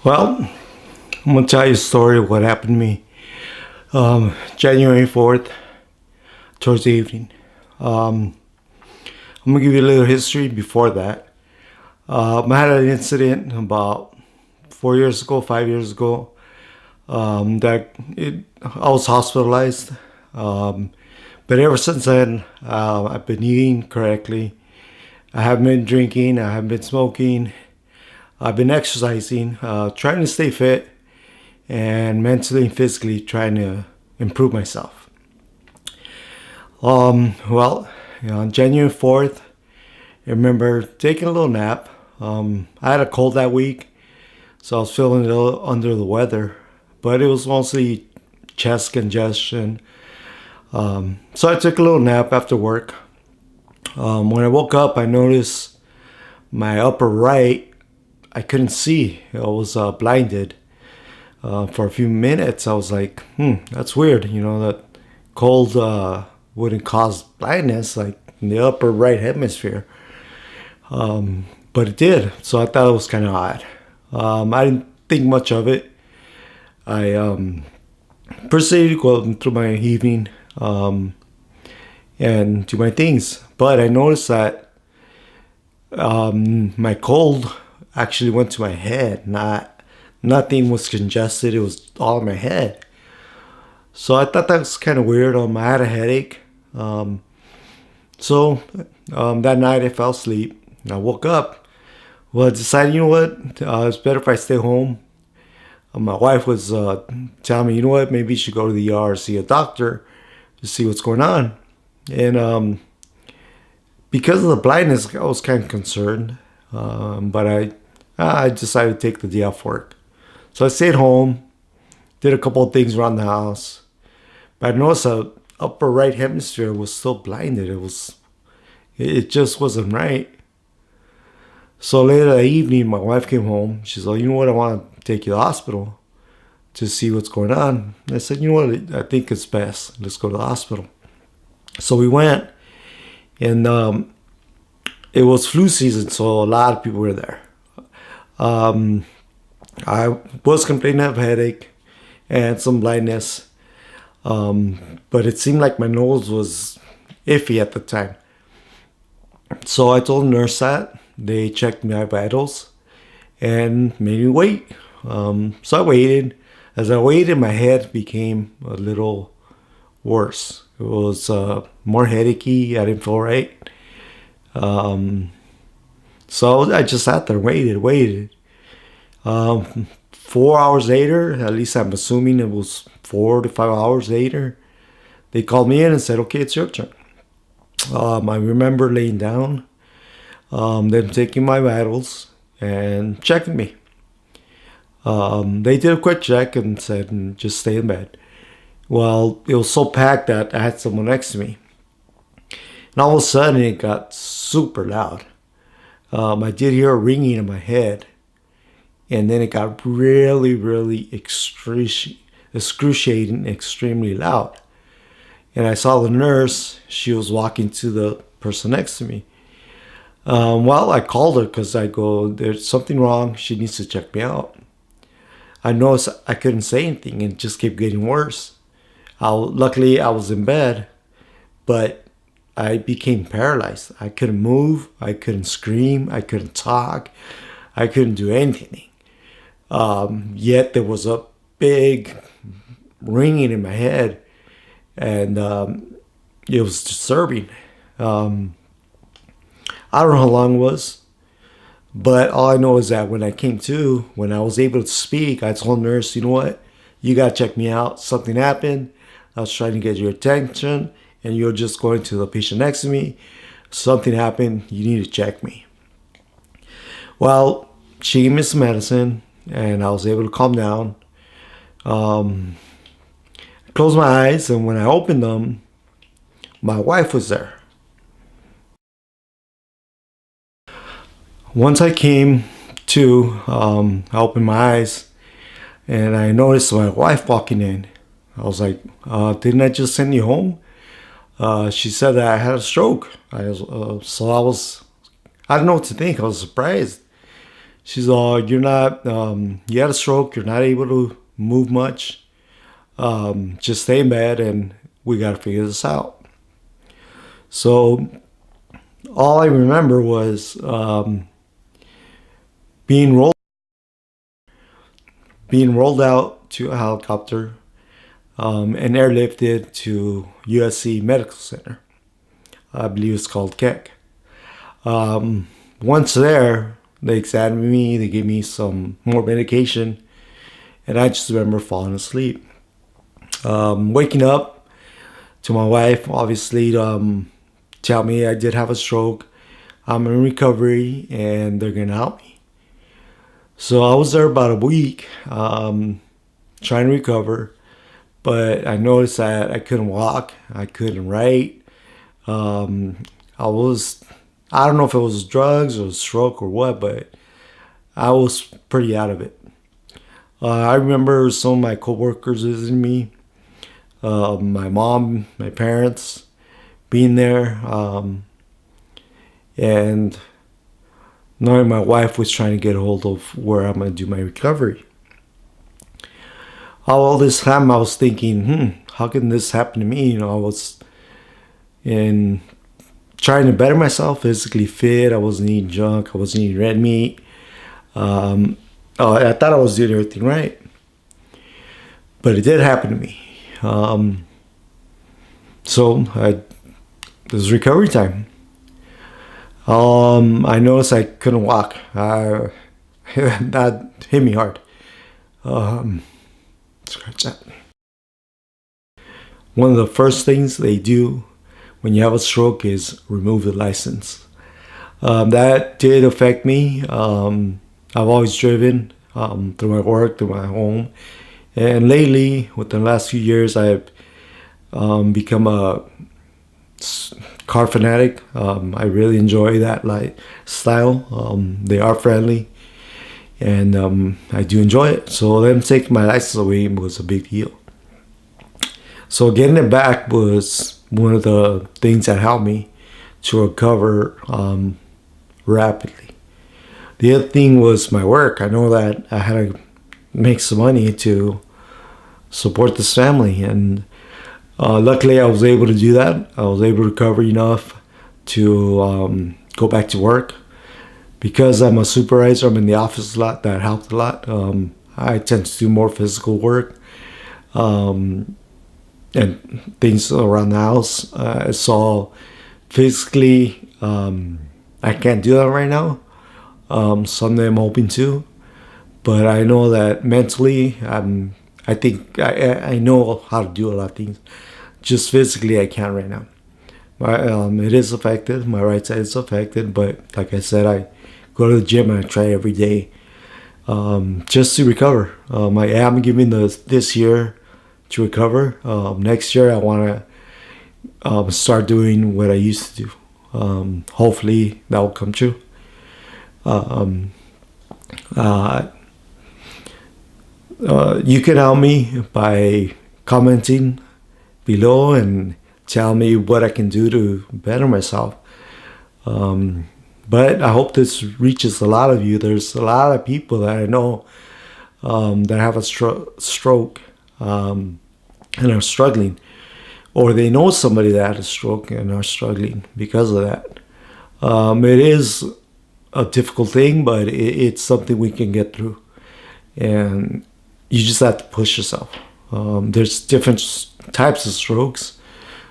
Well, I'm gonna tell you a story of what happened to me. January 4th, towards the evening. Um, I'm gonna give you a little history before that. I had an incident about 4 years ago, 5 years ago. I was hospitalized. Um, but ever since then, I've been eating correctly. I haven't been drinking. I haven't been smoking. I've been exercising, trying to stay fit, and mentally and physically trying to improve myself. Well, on January 4th, I remember taking a little nap. I had a cold that week, so I was feeling a little under the weather, but it was mostly chest congestion. So I took a little nap after work. When I woke up, I noticed my upper right, I couldn't see. I was blinded. For a few minutes. I was like, that's weird. That cold wouldn't cause blindness, like in the upper right hemisphere. But it did. So I thought it was kind of odd. I didn't think much of it. I proceeded to go through my evening and do my things. But I noticed that my cold actually went to my head, nothing was congested. It was all in my head. So I thought that was kind of weird. I had a headache. So that night I fell asleep. I woke up. Well, I decided, what? It's better if I stay home. My wife was telling me, maybe you should go to the ER, see a doctor to see what's going on. And because of the blindness, I was kind of concerned. But I decided to take the day off work. So I stayed home, did a couple of things around the house, but I noticed the upper right hemisphere was still blinded. It just wasn't right. So later that evening, my wife came home. She's like, I want to take you to the hospital to see what's going on. I said, I think it's best. Let's go to the hospital. So we went, and it was flu season, so a lot of people were there. I was complaining of a headache and some blindness, but it seemed like my nose was iffy at the time. So I told the nurse that. They checked my vitals and made me wait. So I waited. As I waited, my head became a little worse. It was more headachy. I didn't feel right. So I just sat there, waited. 4 hours later, at least I'm assuming it was 4 to 5 hours later, they called me in and said, okay, it's your turn. I remember laying down, them taking my vitals and checking me. They did a quick check and said, just stay in bed. Well, it was so packed that I had someone next to me. And all of a sudden, it got super loud. I did hear a ringing in my head. And then it got really, really excruciating, extremely loud. And I saw the nurse. She was walking to the person next to me. Well, I called her because I go, there's something wrong. She needs to check me out. I noticed I couldn't say anything. It just kept getting worse. Luckily, I was in bed, but I became paralyzed. I couldn't move. I couldn't scream. I couldn't talk. I couldn't do anything. Yet there was a big ringing in my head, and it was disturbing. I don't know how long it was, but all I know is that when I was able to speak, I told the nurse, you got to check me out. Something happened. I was trying to get your attention, and you're just going to the patient next to me. Something happened. You need to check me. Well, she gave me some medicine, and I was able to calm down. I closed my eyes, and when I opened them, my wife was there. Once I came to, I opened my eyes, and I noticed my wife walking in. I was like, didn't I just send you home? She said that I had a stroke. I don't know what to think. I was surprised. She's all, you're not, you had a stroke, you're not able to move much. Just stay in bed and we got to figure this out. So all I remember was being rolled out to a helicopter and airlifted to USC Medical Center. I believe it's called Keck. Once there, they examined me, they gave me some more medication, and I just remember falling asleep. Waking up to my wife, obviously, tell me I did have a stroke. I'm in recovery, and they're gonna help me. So I was there about a week, trying to recover, but I noticed that I couldn't walk, I couldn't write. I don't know if it was drugs or stroke or what, but I was pretty out of it. I remember some of my coworkers visiting me, my mom, my parents being there, and knowing my wife was trying to get a hold of where I'm going to do my recovery. All this time I was thinking, how can this happen to me? I was in trying to better myself, physically fit. I wasn't eating junk. I wasn't eating red meat. I thought I was doing everything right. But it did happen to me. It was recovery time. I noticed I couldn't walk. That hit me hard. Scratch that. One of the first things they do when you have a stroke is remove the license. That did affect me. I've always driven through my work, through my home. And lately, within the last few years, I've become a car fanatic. I really enjoy that lifestyle. They are friendly, and I do enjoy it. So them taking my license away was a big deal. So getting it back was one of the things that helped me to recover rapidly. The other thing was my work. I know that I had to make some money to support this family, and luckily I was able to do that. I was able to recover enough to go back to work. Because I'm a supervisor, I'm in the office a lot. That helped a lot. I tend to do more physical work and things around the house. So physically, I can't do that right now. Someday I'm hoping to, but I know that mentally, I think I know how to do a lot of things. Just physically, I can't right now. It is affected. My right side is affected, but like I said, I go to the gym and I try every day just to recover. I am giving this year to recover. Next year, I want to start doing what I used to do. Hopefully, that will come true. You can help me by commenting below and tell me what I can do to better myself. But I hope this reaches a lot of you. There's a lot of people that I know that have a stroke and are struggling, or they know somebody that had a stroke and are struggling because of that. It is a difficult thing, but it's something we can get through, and you just have to push yourself. There's different types of strokes.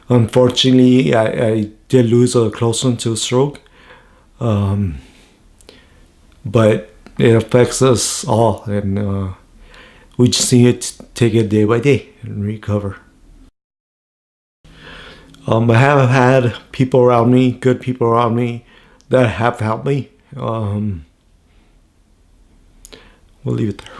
Unfortunately, I did lose a close one to a stroke, but it affects us all, and we just need to take it day by day and recover. I have had people around me, good people around me, that have helped me. We'll leave it there.